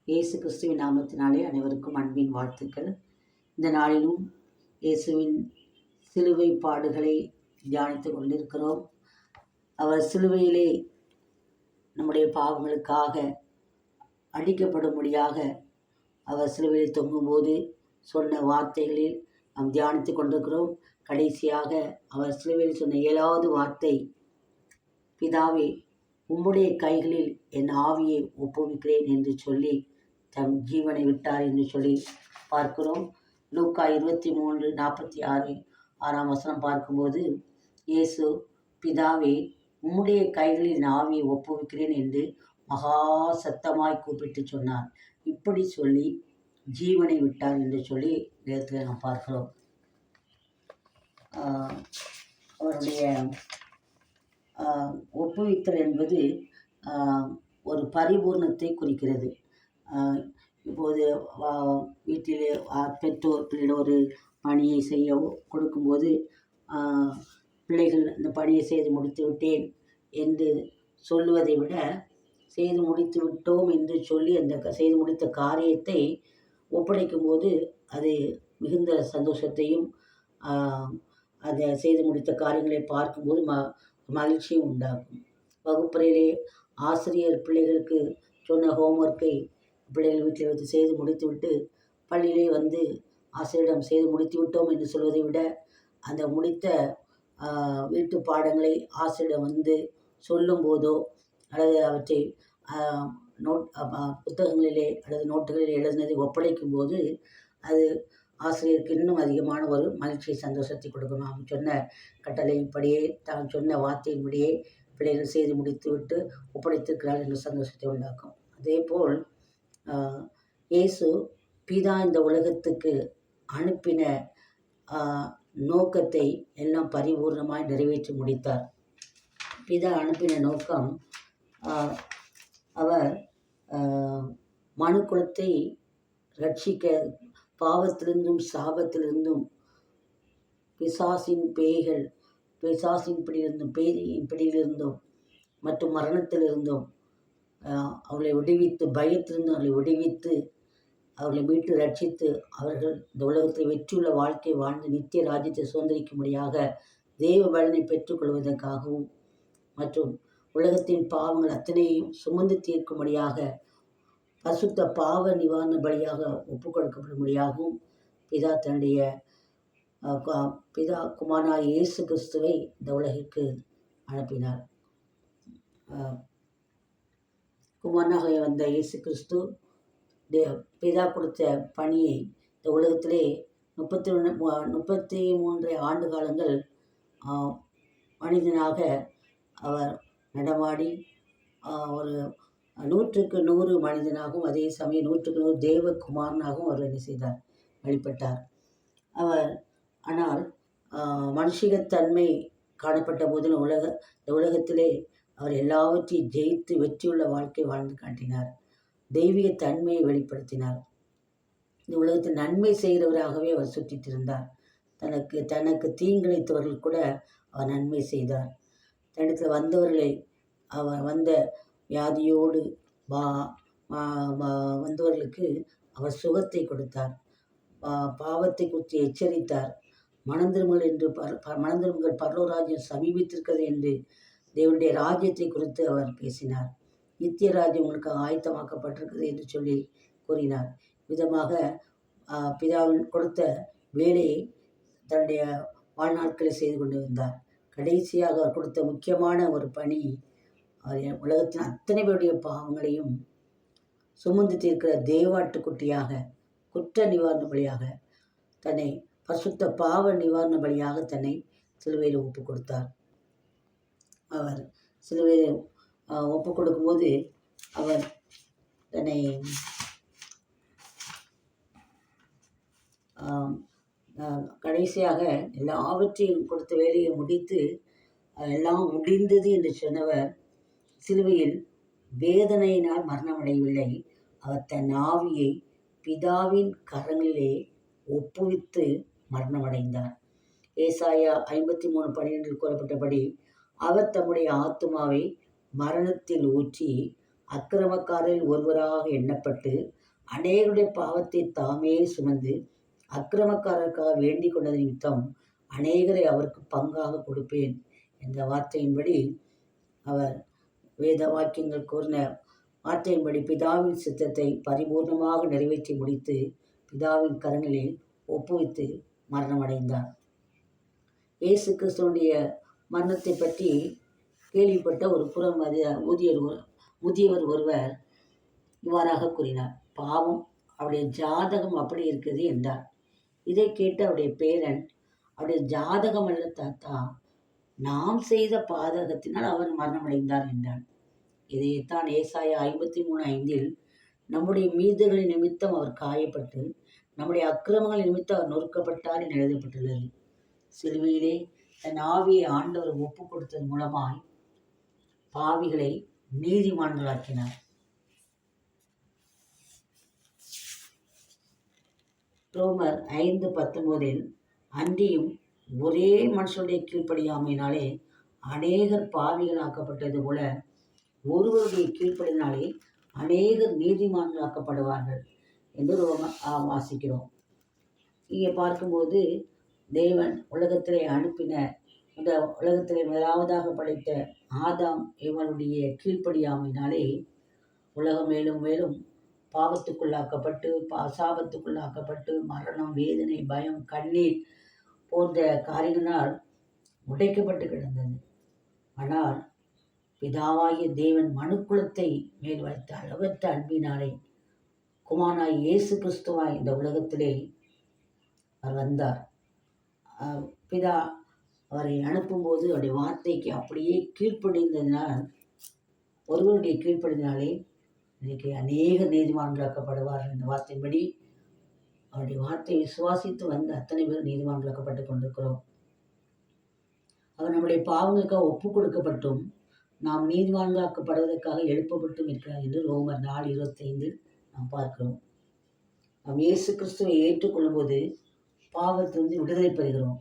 இயேசு கிறிஸ்துவின் நாமத்தினாலே அனைவருக்கும் அன்பின் வாழ்த்துக்கள். இந்த நாளிலும் இயேசுவின் சிலுவை பாடுகளை தியானித்துக் கொண்டிருக்கிறோம். அவர் சிலுவையிலே நம்முடைய பாவங்களுக்காக அடிக்கப்படும்படியாக அவர் சிலுவையில் தொங்கும்போது சொன்ன வார்த்தைகளில் நாம் தியானித்துக் கொண்டிருக்கிறோம். கடைசியாக அவர் சிலுவையில் சொன்ன 7வது வார்த்தை, பிதாவே, உம்முடைய கைகளில் என் ஆவியை ஒப்புவிக்கிறேன் என்று சொல்லி தம் ஜீவனை விட்டார் என்று சொல்லி பார்க்கிறோம். லூக்கா 23:46 6ஆம் வசனம் பார்க்கும்போது, இயேசு, பிதாவே, உம்முடைய கைகளில் என் ஆவியை ஒப்புவிக்கிறேன் என்று மகா சத்தமாய் கூப்பிட்டு சொன்னார். இப்படி சொல்லி ஜீவனை விட்டார் என்று சொல்லி வேதத்தில் நாம் பார்க்கிறோம். அவருடைய ஒப்புவித்தல் என்பது ஒரு பரிபூர்ணத்தை குறிக்கிறது. இப்போது வீட்டிலே பெற்றோர் பிள்ளைகள் ஒரு பணியை செய்ய கொடுக்கும்போது பிள்ளைகள் இந்த பணியை செய்து முடித்து விட்டேன் என்று சொல்லுவதை விட, செய்து முடித்து விட்டோம் என்று சொல்லி அந்த செய்து முடித்த காரியத்தை ஒப்படைக்கும் போது அது மிகுந்த சந்தோஷத்தையும் அதை செய்து முடித்த காரியங்களை பார்க்கும்போது மகிழ்ச்சியும் உண்டாகும். வகுப்பறையிலே ஆசிரியர் பிள்ளைகளுக்கு சொன்ன ஹோம்ஒர்க்கை பிள்ளைகள் வீட்டில் வைத்து செய்து முடித்துவிட்டு பள்ளியிலே வந்து ஆசிரியரிடம் செய்து முடித்து விட்டோம் என்று சொல்வதை விட, அந்த முடித்த வீட்டு பாடங்களை ஆசிரியரிடம் வந்து சொல்லும் போதோ அல்லது அவற்றை புத்தகங்களிலே அல்லது நோட்டுகளிலே எழுதினதை ஒப்படைக்கும் போது அது ஆசிரியருக்கு இன்னும் அதிகமான ஒரு மகிழ்ச்சியை, சந்தோஷத்தை கொடுக்கும். நாம் சொன்ன கட்டளையின்படியே, தான் சொன்ன வார்த்தையின்படியே பிள்ளைகள் செய்து முடித்துவிட்டு ஒப்படைத்திருக்கிறார்கள் என்ற சந்தோஷத்தை உண்டாக்கும். அதேபோல் இயேசு பிதா இந்த உலகத்துக்கு அனுப்பின நோக்கத்தை எல்லாம் பரிபூர்ணமாய் நிறைவேற்றி முடித்தார். பிதா அனுப்பின நோக்கம், அவர் மனுக்குலத்தை ரட்சிக்க, பாவத்திலிருந்தும் சாபத்திலிருந்தும் பிசாசின் பிடியிலிருந்தும் மற்றும் மரணத்திலிருந்தும் அவர்களை விடுவித்து, பயத்திலிருந்து அவர்களை விடுவித்து, அவர்களை மீட்டு ரட்சித்து, அவர்கள் இந்த உலகத்தில் வெற்றியுள்ள வாழ்க்கை வாழ்ந்து நித்திய ராஜ்யத்தை சுதந்திரிக்கும்படியாக தேவ பலனை பெற்றுக்கொள்வதற்காகவும் மற்றும் உலகத்தின் பாவங்கள் அத்தனையும் சுமந்து தீர்க்கும்படியாக பரிசுத்த பாவ நிவாரண பலியாக ஒப்புக் கொடுக்கப்படும்படியாகவும் பிதா தன்னுடைய குமாரனாகிய இயேசு கிறிஸ்துவை இந்த உலகிற்கு அனுப்பினார். குமாரனாக வந்த இயேசு கிறிஸ்து பிதா கொடுத்த பணியை இந்த உலகத்திலே 33 ஆண்டு காலங்கள் மனிதனாக அவர் நடமாடி, ஒரு 100க்கு 100 மனிதனாகவும் அதே சமயம் 100க்கு 100 தேவகுமாரனாகவும் அவர் என்ன செய்தார், வெளிப்பட்டார். ஆனால் மனுஷிகத்தன்மை காணப்பட்ட போதிலும் இந்த உலகத்திலே அவர் எல்லாவற்றையும் ஜெயித்து வெற்றியுள்ள வாழ்க்கை வாழ்ந்து காட்டினார். தெய்வீக தன்மையை வெளிப்படுத்தினார். இந்த உலகத்தில் நன்மை செய்கிறவராகவே அவர் சுற்றித் இருந்தார். தனக்கு தீங்கிழைத்தவர்கள் கூட அவர் நன்மை செய்தார். தன்னிடத்தில் வந்தவர்களை, அவர் வந்த வியாதியோடு வந்தவர்களுக்கு அவர் சுகத்தை கொடுத்தார். பாவத்தை குறித்து எச்சரித்தார். மனந்திரும்புங்கள், பரலோராஜ்யம் சமீபித்திருக்கிறது என்று தேவனுடைய ராஜ்யத்தை குறித்து அவர் பேசினார். நித்திய ராஜ்யம் உங்களுக்கு ஆயத்தமாக்கப்பட்டிருக்கிறது என்று சொல்லி கூறினார். விதமாக பிதாவின் கொடுத்த வேலையை தன்னுடைய வாழ்நாட்களை செய்து கொண்டு வந்தார். கடைசியாக அவர் கொடுத்த முக்கியமான ஒரு பணி, அவர் உலகத்தின் அத்தனை பேருடைய பாவங்களையும் சுமந்து தீர்க்கிற தேவாட்டுக்குட்டியாக, குற்ற நிவாரண பலியாக, தன்னை பரிசுத்த பாவ நிவாரண பலியாக தன்னை சிலுவையில் ஒப்பு கொடுத்தார். அவர் சிலுவையில் ஒப்பு கொடுக்கும்போது அவர் தன்னை கடைசியாக எல்லாவற்றையும் கொடுத்த வேலையை முடித்து எல்லாம் முடிந்தது என்று சொன்னவர் சிலுவையில் வேதனையினால் மரணமடையவில்லை. அவர் தன் ஆவியை பிதாவின் கரங்களிலே ஒப்புவித்து மரணமடைந்தார். ஏசாயா 53:12 கூறப்பட்டபடி, அவர் தம்முடைய ஆத்துமாவை மரணத்தில் ஊற்றி அக்கிரமக்காரில் ஒருவராக எண்ணப்பட்டு அநேகருடைய பாவத்தை தாமே சுமந்து அக்கிரமக்காரருக்காக வேண்டிக் கொண்டது நிமித்தம் அநேகரை அவருக்கு பங்காக கொடுப்பேன் என்ற வார்த்தையின்படி அவர் வேத வாக்கியங்கள் கூறின வார்த்தையின்படி பிதாவின் சித்தத்தை பரிபூர்ணமாக நிறைவேற்றி முடித்து பிதாவின் கரங்களில் ஒப்புவித்து மரணமடைந்தார். இயேசு கிறிஸ்துவனுடைய மரணத்தை பற்றி கேள்விப்பட்ட ஒரு முதியவர் ஒருவர் இவ்வாறாக கூறினார். பாவம் அவருடைய ஜாதகம் அப்படி இருக்குது என்றார். இதை கேட்டு அவருடைய பேரன், அவருடைய ஜாதகம் அல்ல தாத்தா, நாம் செய்த பாதகத்தினால் அவர் மரணமடைந்தார் என்றார். இதைத்தான் ஏசாயா 53:5 நம்முடைய மீதுகளின் நிமித்தம் அவர் காயப்பட்டு நம்முடைய அக்கிரமங்கள் நிமித்தம் அவர் நொறுக்கப்பட்டார் என எழுதப்பட்டுள்ளது. சிலுவையிலே தன் ஆவியை ஆண்டவர் ஒப்பு கொடுத்ததன் மூலமாய் பாவிகளை நீதிமான்களாக்கினார். ரோமர் 5:19 அன்றியும் ஒரே மனுஷனுடைய கீழ்ப்படியாமையினாலே அநேகர் பாவிகளாக்கப்பட்டது போல ஒருவருடைய கீழ்ப்படினாலே அநேகர் நீதிமான்களாக்கப்படுவார்கள் என்று வாசிக்கிறோம். இங்கே பார்க்கும்போது தேவன் உலகத்திலே அனுப்பின இந்த உலகத்திலே முதலாவதாக படைத்த ஆதாம் இவனுடைய கீழ்ப்படியாமையினாலே உலகம் மேலும் மேலும் பாவத்துக்குள்ளாக்கப்பட்டு சாபத்துக்குள்ளாக்கப்பட்டு மரணம், வேதனை, பயம், கண்ணீர் போன்ற காரியங்களால் உடைக்கப்பட்டு கிடந்தது. ஆனால் பிதாவாகிய தேவன் மனுக்குலத்தை மேல் வைத்த அளவற்ற அன்பினாலே குமாரனாய் இயேசு கிறிஸ்துவாய் இந்த உலகத்திலே அவர் வந்தார். பிதா அவரை அனுப்பும்போது அவருடைய வார்த்தைக்கு அப்படியே கீழ்ப்படிந்ததினால், ஒருவருடைய கீழ்ப்படினாலே இன்றைக்கு அநேக நீதிமான்களாக்கப்படுவார்கள் என்ற வார்த்தையின்படி அவருடைய வார்த்தையை விசுவாசித்து வந்த அத்தனை பேர் நீதிமான்களாக்கப்பட்டு கொண்டிருக்கிறோம். அவர் நம்முடைய பாவங்களுக்காக ஒப்பு கொடுக்கப்பட்டும் நாம் நீதிமான்களாக்கப்படுவதற்காக எழுப்பப்பட்டும் இருக்கிறார் என்று ரோமர் 4:25 நாம் பார்க்கிறோம். நாம் இயேசு கிறிஸ்துவை ஏற்றுக்கொள்ளும் போது பாவத்திலிருந்து விடுதலை பெறுகிறோம்,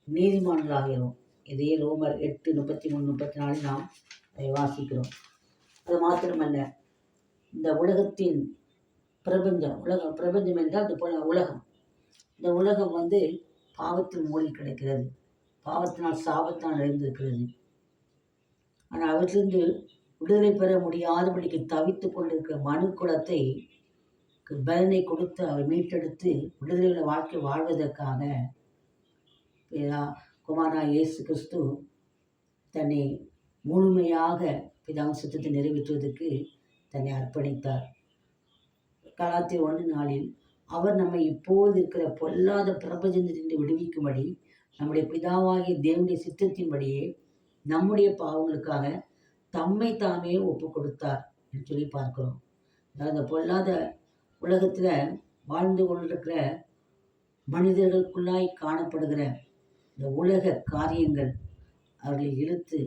நீதிமான்களாகிறோம். இதையே ரோமர் 8:33-34 நாம் அதை வாசிக்கிறோம். அது மாத்திரமல்ல, இந்த உலகத்தின் பிரபஞ்சம் என்றால் அது போல உலகம், இந்த உலகம் பாவத்தில் மூழ்கி கிடக்கிறது, பாவத்தினால் சாபத்தினால் நிறைந்திருக்கிறது. ஆனால் அவற்றிலிருந்து விடுதலை பெற முடியாதபடிக்கு தவித்து கொண்டிருக்கிற மனு குலத்தை பலனை கொடுத்து அவர் மீட்டெடுத்து விடுதலையுள்ள வாழ்க்கை வாழ்வதற்காக குமாரனாகிய இயேசு கிறிஸ்து தன்னை முழுமையாக பிதாவின் சித்தத்தை நிறைவேற்றுவதற்கு தன்னை அர்ப்பணித்தார். கலாத்தியர் 1:4 அவர் நம்மை இப்பொழுது இருக்கிற பொல்லாத பிரபஞ்சத்திலிருந்து விடுவிக்கும்படி நம்முடைய பிதாவாகிய தேவனுடைய சித்தத்தின்படியே நம்முடைய பாவங்களுக்காக தம்மை தாமே ஒப்பு கொடுத்தார் என்று சொல்லி பார்க்கிறோம். அதாவது பொல்லாத உலகத்தில் வாழ்ந்து கொண்டிருக்கிற மனிதர்களுக்குள்ளாய் காணப்படுகிற இந்த உலக காரியங்கள் அவர்களை இழுத்து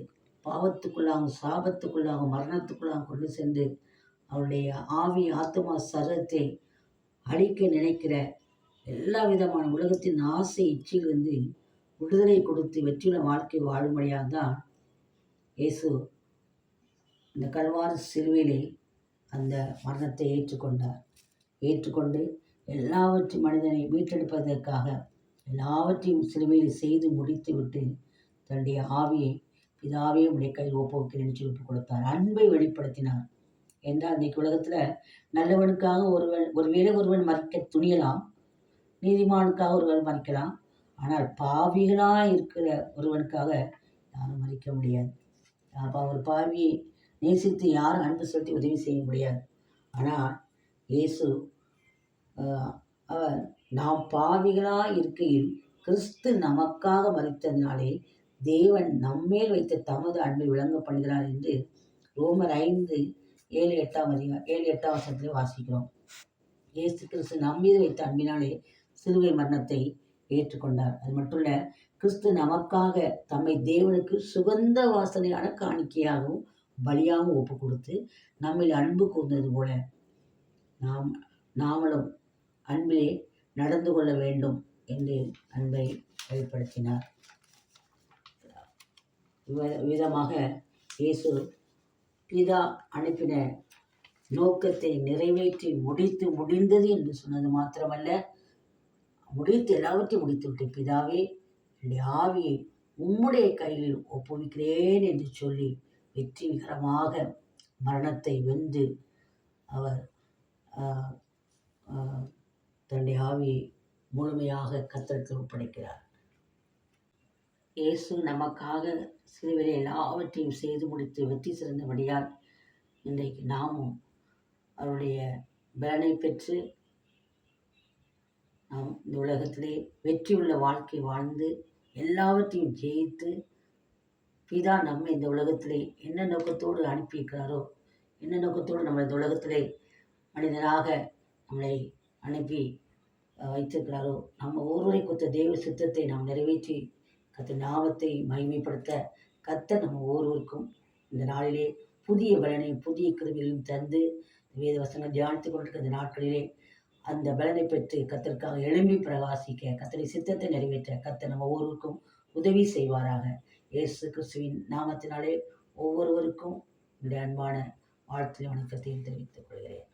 பாவத்துக்குள்ளாகவும் சாபத்துக்குள்ளாகவும் மரணத்துக்குள்ளாகவும் கொண்டு சென்று அவருடைய ஆவி, ஆத்மா, சரீரத்தை அழிக்க நினைக்கிற எல்லா விதமான உலகத்தின் ஆசை இச்சையிலிருந்து விடுதலை கொடுத்து வெற்றியுள்ள வாழ்க்கை வாழும்படியாக தான் இயேசு இந்த கல்வாரி சிலுவையிலே அந்த மரணத்தை ஏற்றுக்கொண்டு எல்லாவற்றையும் மனிதனை மீட்டெடுப்பதற்காக எல்லாவற்றையும் சிலுவையில் செய்து முடித்து விட்டு தன்னுடைய ஆவியை பிதாவே உடைய கையில் ஒப்புவிக்கிறேன் சொல்லி கொடுத்தார். அன்பை வெளிப்படுத்தினார். என்றால் இன்றைக்கு உலகத்தில் நல்லவனுக்காக ஒருவன் மறிக்க துணியலாம், நீதிமானுக்காக ஒருவர் மறிக்கலாம். ஆனால் பாவிகளாக இருக்கிற ஒருவனுக்காக யாரும் மறிக்க முடியாது. ஒரு பாவியை நேசித்து யாரும் அன்பு செலுத்தி உதவி செய்ய முடியாது. ஆனால் இயேசு அவர் நாம் பாவிகளாக இருக்கையில் கிறிஸ்து நமக்காக மரித்ததினாலே தேவன் நம்மேல் வைத்த தமது அன்பை விளங்க பண்ணுகிறார் என்று ரோமர் 5:7-8 வாசிக்கிறோம். இயேசு கிறிஸ்து நம்மீது வைத்த அன்பினாலே சிலுவை மரணத்தை ஏற்றுக்கொண்டார். அது மட்டும் இல்லை, கிறிஸ்து நமக்காக தம்மை தேவனுக்கு சுகந்த வாசனையான காணிக்கையாகவும் பலியாகவும் ஒப்பு கொடுத்து நம்மில் அன்பு கூர்ந்தது போல நாமளும் அன்பிலே நடந்து கொள்ள வேண்டும் என்று அன்பை வெளிப்படுத்தினார். விதமாக இயேசு பிதா அனுப்பின நோக்கத்தை நிறைவேற்றி முடிந்தது என்று சொன்னது மாத்திரமல்ல, எல்லாவற்றையும் முடித்துவிட்டு, பிதாவே, என்னுடைய ஆவியை உம்முடைய கையில் ஒப்புவிக்கிறேன் என்று சொல்லி வெற்றிகரமாக மரணத்தை வென்று அவர் தன்னுடைய ஆவியை முழுமையாக கர்த்தருக்கு ஒப்படைக்கிறார். இயேசு நமக்காக சிலுவையிலே எல்லாவற்றையும் செய்து முடித்து வெற்றி சிறந்தபடியால் இன்றைக்கு நாமும் அவருடைய பலனை பெற்று நாம் இந்த உலகத்திலே வெற்றியுள்ள வாழ்க்கை வாழ்ந்து எல்லாவற்றையும் ஜெயித்து, பிதா நம்மை இந்த உலகத்திலே என்ன நோக்கத்தோடு அனுப்பியிருக்கிறாரோ, என்ன நோக்கத்தோடு நம்ம இந்த உலகத்திலே மனிதனாக நம்மளை அனுப்பி வைத்திருக்கிறாரோ, நம்ம ஒருவரை குறித்த தெய்வ சித்தத்தை நாம் நிறைவேற்றி கர்த்தர் நாமத்தை மகிமைப்படுத்த கர்த்தர் நம்ம ஒவ்வொருவருக்கும் இந்த நாளிலே புதிய பலனையும் புதிய கிருபைகளையும் தந்து வேத வசனங்கள் தியானித்துக் கொண்டிருக்கிற இந்த நாட்களிலே அந்த பலனை பெற்று கர்த்தருக்காக எழும்பி பிரகாசிக்க, கர்த்தருடைய சித்தத்தை நிறைவேற்ற கர்த்தர் நம்ம ஒவ்வொருவருக்கும் உதவி செய்வாராக. இயேசு கிறிஸ்துவின் நாமத்தினாலே ஒவ்வொருவருக்கும் என்னுடைய அன்பான வாழ்த்து வணக்கத்தை தெரிவித்துக் கொள்கிறேன்.